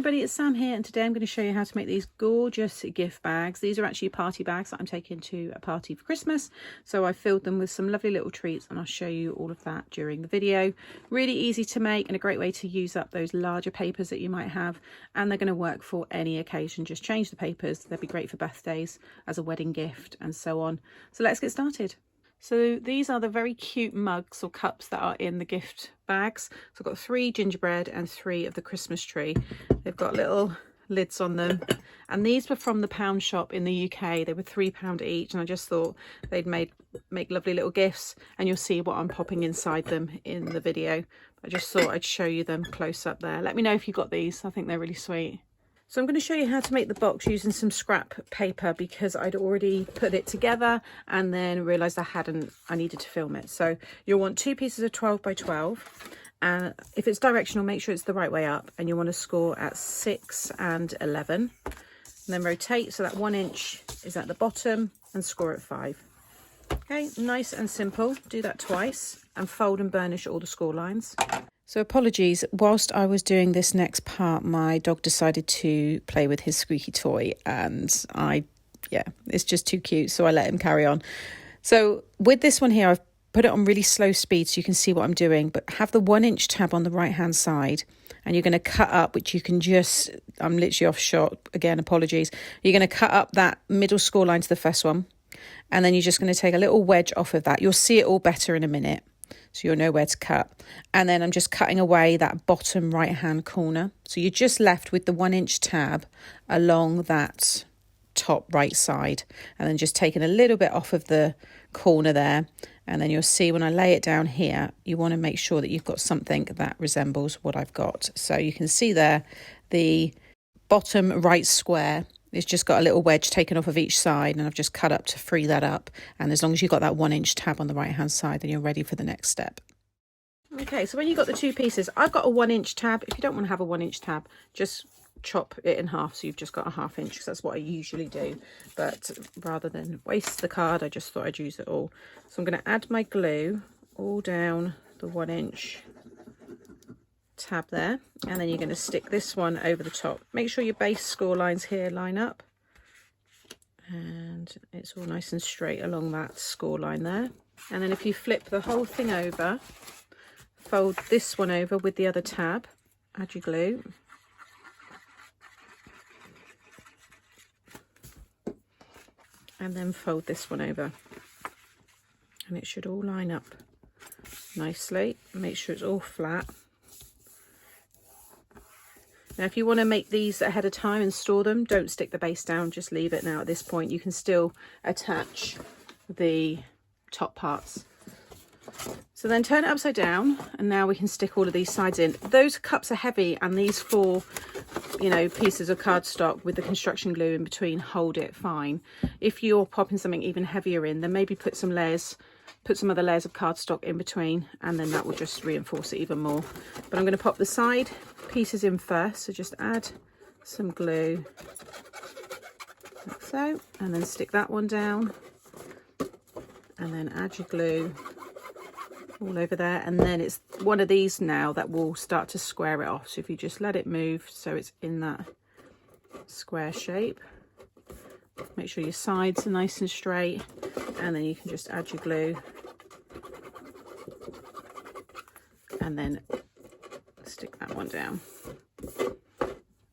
everybody, it's Sam here, and today I'm going to show you how to make these gorgeous gift bags. These are actually party bags that I'm taking to a party for Christmas, so I filled them with some lovely little treats, and I'll show you all of that during the video. Really easy to make and a great way to use up those larger papers that you might have, and they're going to work for any occasion. Just change the papers. They'll be great for birthdays, as a wedding gift, and so on. So let's get started. So these are the very cute mugs or cups that are in the gift bags. So I've got 3 gingerbread and 3 of the Christmas tree. They've got little lids on them, and these were from the Pound shop in the UK. They were £3 each, and I just thought they'd make lovely little gifts, and you'll see what I'm popping inside them in the video. I just thought I'd show you them close up there. Let me know if you got these. I think they're really sweet. So I'm going to show you how to make the box using some scrap paper, because I'd already put it together and then realised I needed to film it. So you'll want 2 pieces of 12 by 12. And if it's directional, make sure it's the right way up, and you want to score at 6 and 11. And then rotate so that 1 inch is at the bottom, and score at 5. Okay, nice and simple. Do that twice and fold and burnish all the score lines. So apologies, whilst I was doing this next part, my dog decided to play with his squeaky toy, and it's just too cute, so I let him carry on. So with this one here, I've put it on really slow speed so you can see what I'm doing, but have the 1 inch tab on the right hand side, and you're going to cut up, which you can just, I'm literally off shot again, apologies. You're going to cut up that middle score line to the first one, and then you're just going to take a little wedge off of that. You'll see it all better in a minute, so you'll know where to cut. And then I'm just cutting away that bottom right hand corner, so you're just left with the 1 inch tab along that top right side, and then just taking a little bit off of the corner there. And then you'll see when I lay it down here, you want to make sure that you've got something that resembles what I've got. So you can see there, the bottom right square, it's just got a little wedge taken off of each side, and I've just cut up to free that up. And as long as you've got that 1 inch tab on the right hand side, then you're ready for the next step. Okay, so when you've got the 2 pieces, I've got a 1 inch tab. If you don't want to have a 1 inch tab, just chop it in half, so you've just got a ½ inch, because that's what I usually do. But rather than waste the card, I just thought I'd use it all. So I'm going to add my glue all down the 1 inch tab there, and then you're going to stick this one over the top. Make sure your base score lines here line up, and it's all nice and straight along that score line there. And then if you flip the whole thing over, fold this one over with the other tab, add your glue, and then fold this one over, and it should all line up nicely. Make sure it's all flat. Now if you want to make these ahead of time and store them, don't stick the base down, just leave it now. At this point you can still attach the top parts. So then turn it upside down, and now we can stick all of these sides in. Those cups are heavy, and these 4 pieces of cardstock with the construction glue in between hold it fine. If you're popping something even heavier in, then maybe put some other layers of cardstock in between, and then that will just reinforce it even more. But I'm going to pop the side pieces in first, so just add some glue like so, and then stick that one down, and then add your glue all over there. And then it's one of these now that will start to square it off. So if you just let it move so it's in that square shape, make sure your sides are nice and straight, and then you can just add your glue and then stick that one down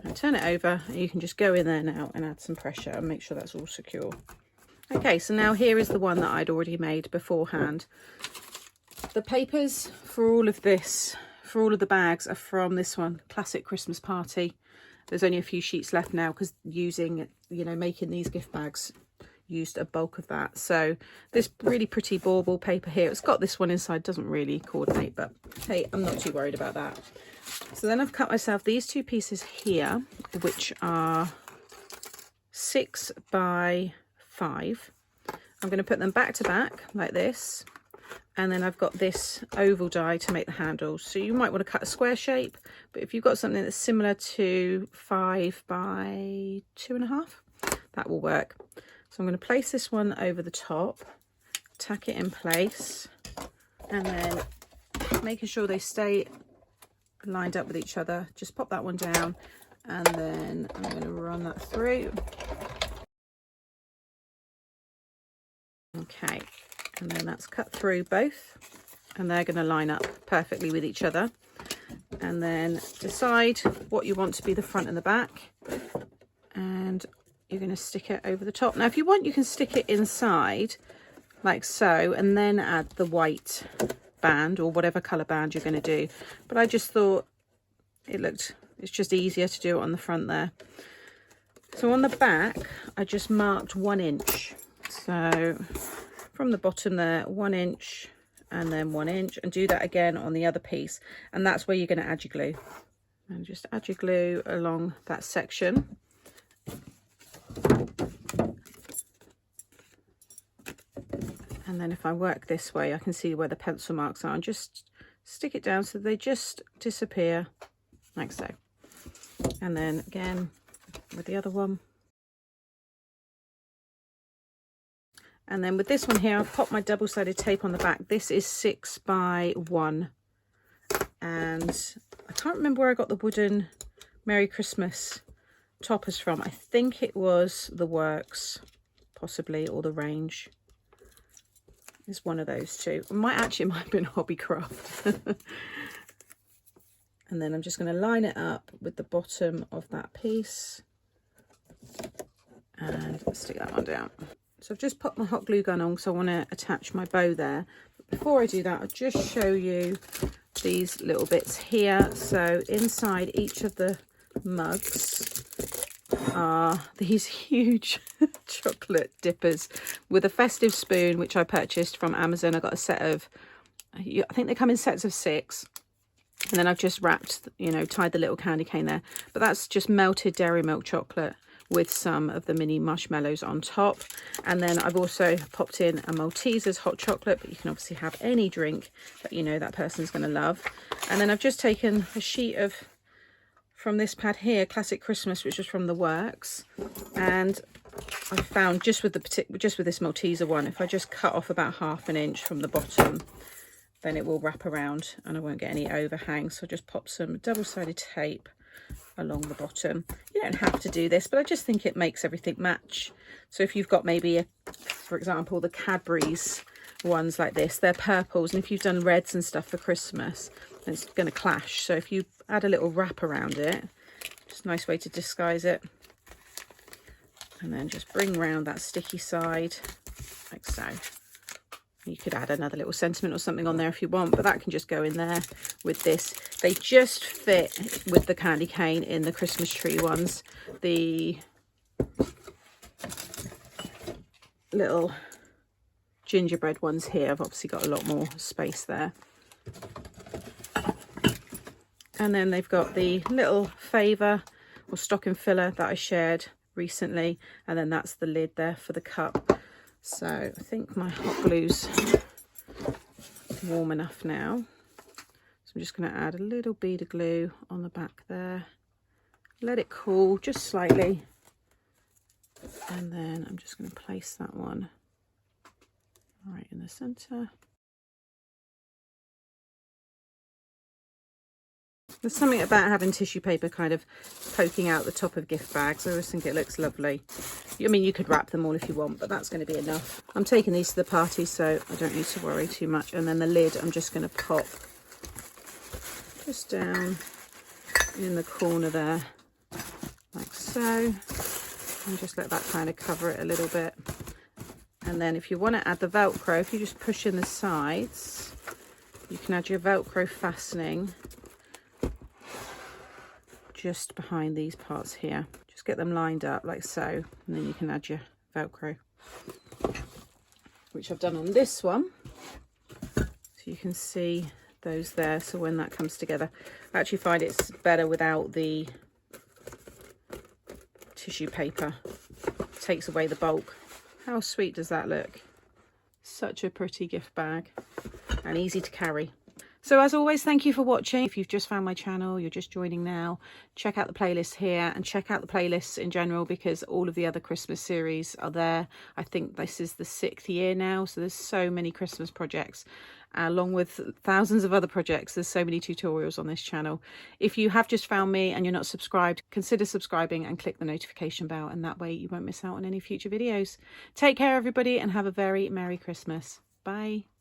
and turn it over, and you can just go in there now and add some pressure and make sure that's all secure. Okay, so now here is the one that I'd already made beforehand. The papers for all of this, for all of the bags, are from this one, Classic Christmas Party. There's only a few sheets left now, because making these gift bags used a bulk of that. So this really pretty bauble paper here, it's got this one inside, doesn't really coordinate, but hey, I'm not too worried about that. So then I've cut myself these 2 pieces here, which are 6 by 5. I'm going to put them back to back like this, and then I've got this oval die to make the handles. So you might want to cut a square shape, but if you've got something that's similar to 5 by 2.5, that will work. So I'm going to place this one over the top, tack it in place, and then making sure they stay lined up with each other, just pop that one down and then I'm going to run that through. Okay, and then that's cut through both, and they're going to line up perfectly with each other. And then decide what you want to be the front and the back, and you're going to stick it over the top. Now if you want, you can stick it inside like so, and then add the white band or whatever colour band you're going to do, but I just thought it's just easier to do it on the front there. So on the back I just marked 1 inch, so from the bottom there 1 inch, and then 1 inch, and do that again on the other piece, and that's where you're going to add your glue. And just add your glue along that section. And then if I work this way, I can see where the pencil marks are, and just stick it down so they just disappear like so. And then again with the other one. And then with this one here, I've popped my double-sided tape on the back. This is 6 by 1. And I can't remember where I got the wooden Merry Christmas toppers from. I think it was the Works, possibly, or the Range. It's one of those two. It might have been Hobbycraft. And then I'm just going to line it up with the bottom of that piece and stick that one down. So I've just put my hot glue gun on because I want to attach my bow there. But before I do that, I'll just show you these little bits here. So inside each of the mugs are these huge chocolate dippers with a festive spoon, which I purchased from Amazon. I got a set of, I think they come in sets of 6, and then I've just wrapped, you know, tied the little candy cane there, but that's just melted dairy milk chocolate with some of the mini marshmallows on top. And then I've also popped in a Malteser's hot chocolate, but you can obviously have any drink that you know that person's going to love. And then I've just taken a sheet of, from this pad here, Classic Christmas, which was from the Works, and I found just with this Malteser one, if I just cut off about 1/2 inch from the bottom, then it will wrap around and I won't get any overhang. So just pop some double-sided tape along the bottom. You don't have to do this, but I just think it makes everything match. So if you've got maybe for example, the Cadbury's ones like this, they're purples, and if you've done reds and stuff for Christmas, it's going to clash. So if you add a little wrap around it, just a nice way to disguise it. And then just bring around that sticky side like so. You could add another little sentiment or something on there if you want, but that can just go in there with this. They just fit with the candy cane in the Christmas tree ones. The little gingerbread ones here have obviously got a lot more space there. And then they've got the little favour or stocking filler that I shared recently, and then that's the lid there for the cup. So I think my hot glue's warm enough now. So I'm just going to add a little bead of glue on the back there. Let it cool just slightly. And then I'm just going to place that one right in the centre. There's something about having tissue paper kind of poking out the top of gift bags. I always think it looks lovely. I mean, you could wrap them all if you want, but that's going to be enough. I'm taking these to the party, so I don't need to worry too much. And then the lid, I'm just going to pop just down in the corner there, like so. And just let that kind of cover it a little bit. And then if you want to add the Velcro, if you just push in the sides, you can add your Velcro fastening just behind these parts here. Just get them lined up like so, and then you can add your Velcro, which I've done on this one. So you can see those there, so when that comes together, I actually find it's better without the tissue paper. It takes away the bulk. How sweet does that look? Such a pretty gift bag and easy to carry. So as always, thank you for watching. If you've just found my channel, you're just joining now, check out the playlist here and check out the playlists in general, because all of the other Christmas series are there. I think this is the 6th year now, so there's so many Christmas projects, along with thousands of other projects. There's so many tutorials on this channel. If you have just found me and you're not subscribed, consider subscribing and click the notification bell, and that way you won't miss out on any future videos. Take care everybody, and have a very Merry Christmas. Bye.